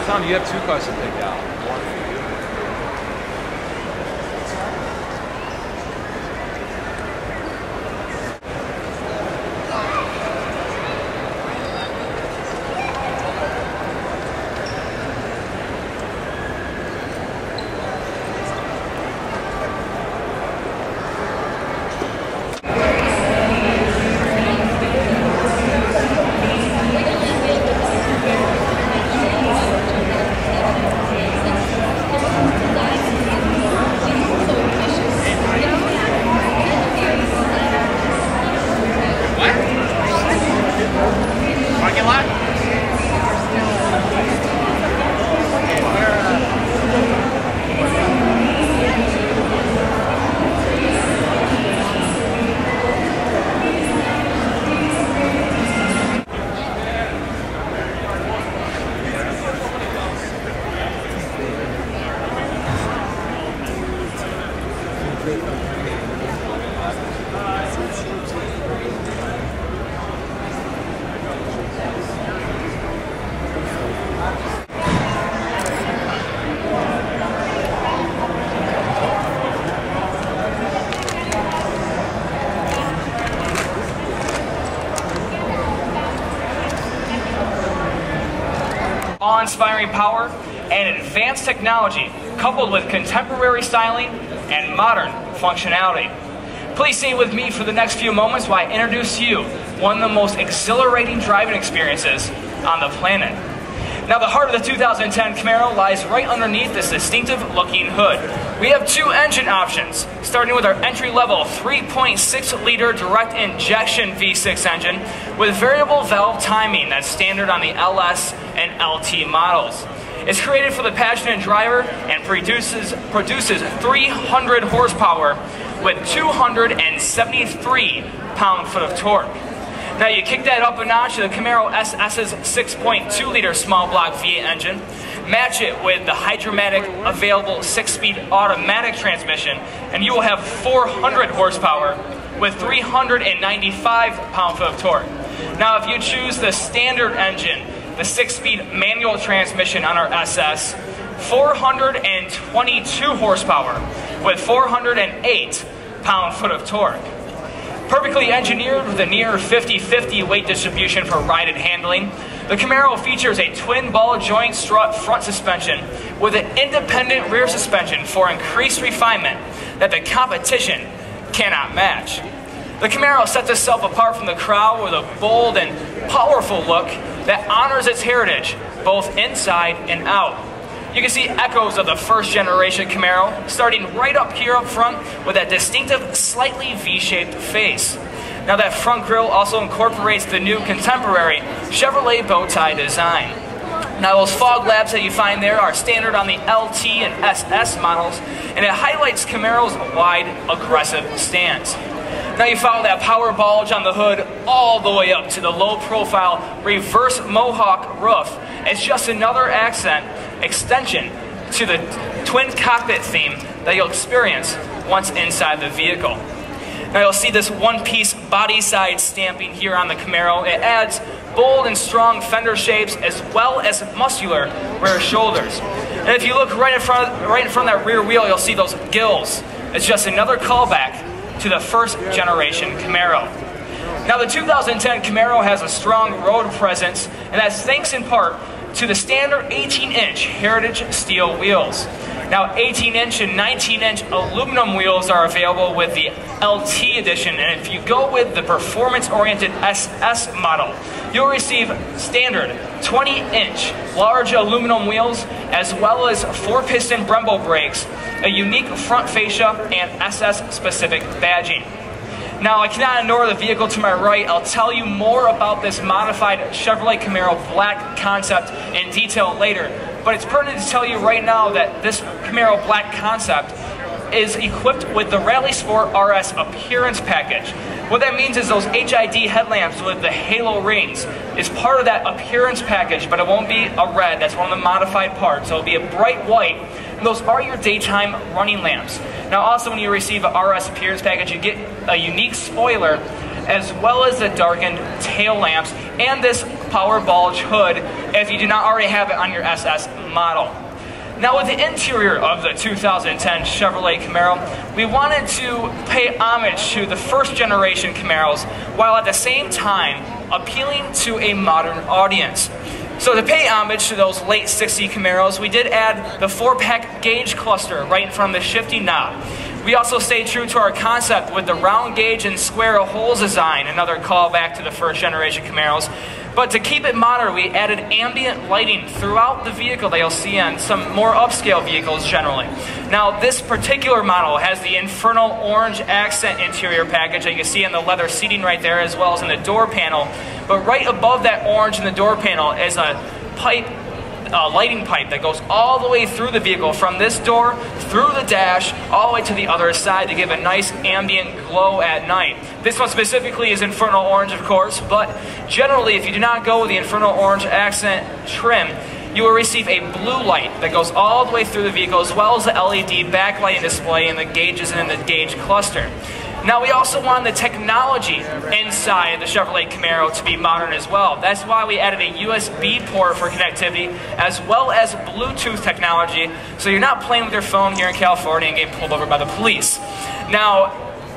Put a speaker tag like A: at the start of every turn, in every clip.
A: Tom, you have two cars to pick out. One for you.
B: Awe-inspiring power and advanced technology coupled with contemporary styling and modern functionality. Please stay with me for the next few moments while I introduce to you one of the most exhilarating driving experiences on the planet. Now, the heart of the 2010 Camaro lies right underneath this distinctive looking hood. We have two engine options, starting with our entry-level 3.6-liter direct injection V6 engine with variable valve timing that's standard on the LS and LT models. It's created for the passionate driver and produces 300 horsepower with 273 pound-foot of torque. Now you kick that up a notch to the Camaro SS's 6.2-liter small block V8 engine, match it with the Hydromatic available 6-speed automatic transmission, and you will have 400 horsepower with 395 pound-foot of torque. Now if you choose the standard engine, the 6-speed manual transmission on our SS, 422 horsepower with 408 pound-foot of torque. Perfectly engineered with a near 50-50 weight distribution for ride and handling, the Camaro features a twin ball joint strut front suspension with an independent rear suspension for increased refinement that the competition cannot match. The Camaro sets itself apart from the crowd with a bold and powerful look that honors its heritage, both inside and out. You can see echoes of the first generation Camaro, starting right up here up front with that distinctive, slightly V-shaped face. Now that front grille also incorporates the new contemporary Chevrolet bow tie design. Now those fog lamps that you find there are standard on the LT and SS models, and it highlights Camaro's wide, aggressive stance. Now you follow that power bulge on the hood all the way up to the low-profile reverse mohawk roof. It's just another extension to the twin cockpit theme that you'll experience once inside the vehicle. Now you'll see this one-piece body side stamping here on the Camaro. It adds bold and strong fender shapes as well as muscular rear shoulders. And if you look right in front of that rear wheel, you'll see those gills. It's just another callback to the first generation Camaro. Now the 2010 Camaro has a strong road presence, and that's thanks in part to the standard 18-inch Heritage steel wheels. Now 18-inch and 19-inch aluminum wheels are available with the LT edition, and if you go with the performance-oriented SS model, you'll receive standard 20-inch large aluminum wheels as well as 4-piston Brembo brakes, a unique front fascia, and SS-specific badging. Now, I cannot ignore the vehicle to my right. I'll tell you more about this modified Chevrolet Camaro Black concept in detail later, but it's pertinent to tell you right now that this Camaro Black concept is equipped with the Rally Sport RS appearance package. What that means is those HID headlamps with the halo rings is part of that appearance package, but it won't be a red. That's one of the modified parts. So it'll be a bright white, and those are your daytime running lamps. Now also when you receive an RS appearance package, you get a unique spoiler as well as the darkened tail lamps and this power bulge hood if you do not already have it on your SS model. Now with the interior of the 2010 Chevrolet Camaro, we wanted to pay homage to the first generation Camaros while at the same time appealing to a modern audience. So to pay homage to those late 60 Camaros, we did add the 4-pack gauge cluster right in front of the shifting knob. We also stayed true to our concept with the round gauge and square holes design, another callback to the first generation Camaros. But to keep it modern, we added ambient lighting throughout the vehicle that you'll see on some more upscale vehicles generally. Now, this particular model has the infernal orange accent interior package that you can see on the leather seating right there, as well as in the door panel. But right above that orange in the door panel is a lighting pipe that goes all the way through the vehicle, from this door, through the dash, all the way to the other side to give a nice ambient glow at night. This one specifically is infernal orange, of course, but generally if you do not go with the infernal orange accent trim, you will receive a blue light that goes all the way through the vehicle, as well as the LED backlighting display and the gauges and the gauge cluster. Now we also want the technology inside the Chevrolet Camaro to be modern as well. That's why we added a USB port for connectivity, as well as Bluetooth technology, so you're not playing with your phone here in California and getting pulled over by the police. Now,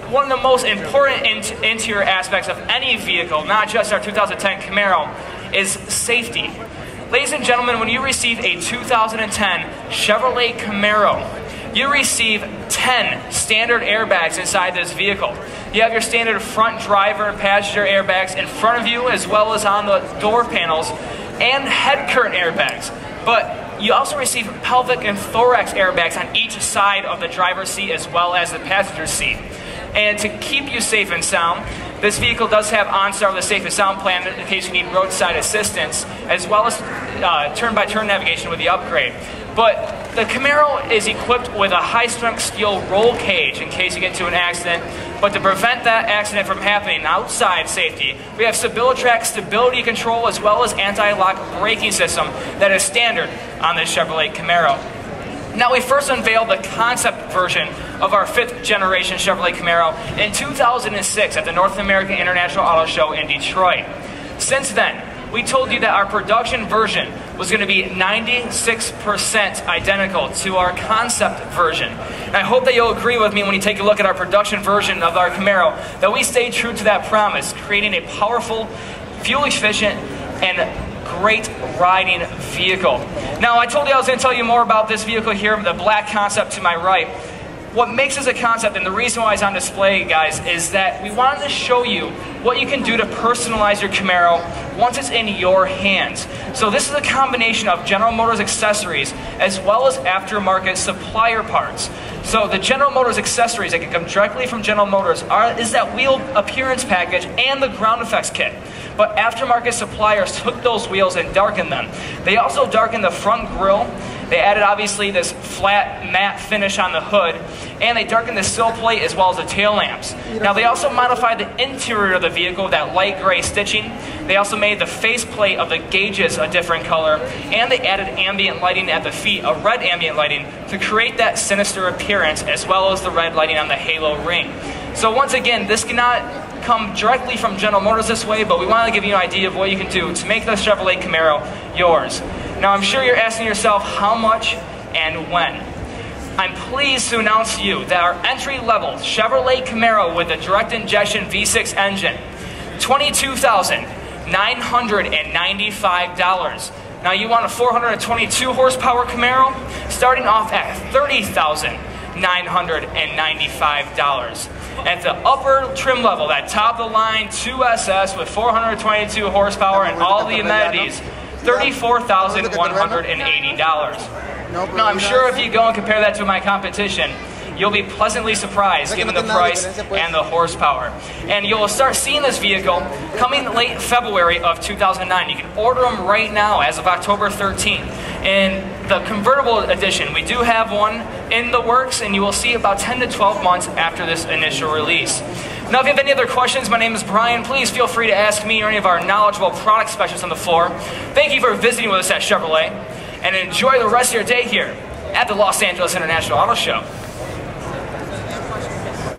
B: one of the most important interior aspects of any vehicle, not just our 2010 Camaro, is safety. Ladies and gentlemen, when you receive a 2010 Chevrolet Camaro, you receive 10 standard airbags inside this vehicle. You have your standard front driver and passenger airbags in front of you, as well as on the door panels, and head curtain airbags. But you also receive pelvic and thorax airbags on each side of the driver's seat as well as the passenger seat. And to keep you safe and sound, this vehicle does have OnStar with a safe and sound plan in case you need roadside assistance, as well as turn-by-turn navigation with the upgrade. But the Camaro is equipped with a high-strength steel roll cage in case you get into an accident. But to prevent that accident from happening outside safety, we have StabiliTrak stability control as well as anti-lock braking system that is standard on this Chevrolet Camaro. Now, we first unveiled the concept version of our 5th generation Chevrolet Camaro in 2006 at the North American International Auto Show in Detroit. Since then, we told you that our production version was going to be 96% identical to our concept version. And I hope that you'll agree with me when you take a look at our production version of our Camaro that we stayed true to that promise, creating a powerful, fuel-efficient, and great riding vehicle. Now, I told you I was going to tell you more about this vehicle here, the black concept to my right. What makes this a concept, and the reason why it's on display, guys, is that we wanted to show you what you can do to personalize your Camaro once it's in your hands. So this is a combination of General Motors accessories as well as aftermarket supplier parts. So the General Motors accessories that can come directly from General Motors is that wheel appearance package and the ground effects kit. But aftermarket suppliers took those wheels and darkened them. They also darkened the front grille. They added, obviously, this flat matte finish on the hood, and they darkened the sill plate as well as the tail lamps. Now, they also modified the interior of the vehicle with that light gray stitching. They also made the faceplate of the gauges a different color, and they added ambient lighting at the feet, a red ambient lighting, to create that sinister appearance, as well as the red lighting on the halo ring. So once again, this cannot come directly from General Motors this way, but we want to give you an idea of what you can do to make the Chevrolet Camaro yours. Now, I'm sure you're asking yourself how much and when. I'm pleased to announce to you that our entry-level Chevrolet Camaro with a direct injection V6 engine, $22,995. Now, you want a 422 horsepower Camaro, starting off at $30,995. At the upper trim level, that top of the line 2SS with 422 horsepower and all the amenities, $34,180. Now, I'm sure if you go and compare that to my competition, you'll be pleasantly surprised given the price and the horsepower. And you'll start seeing this vehicle coming late February of 2009. You can order them right now as of October 13th. In the convertible edition, we do have one in the works, and you will see about 10 to 12 months after this initial release. Now, if you have any other questions, my name is Brian. Please feel free to ask me or any of our knowledgeable product specialists on the floor. Thank you for visiting with us at Chevrolet, and enjoy the rest of your day here at the Los Angeles International Auto Show.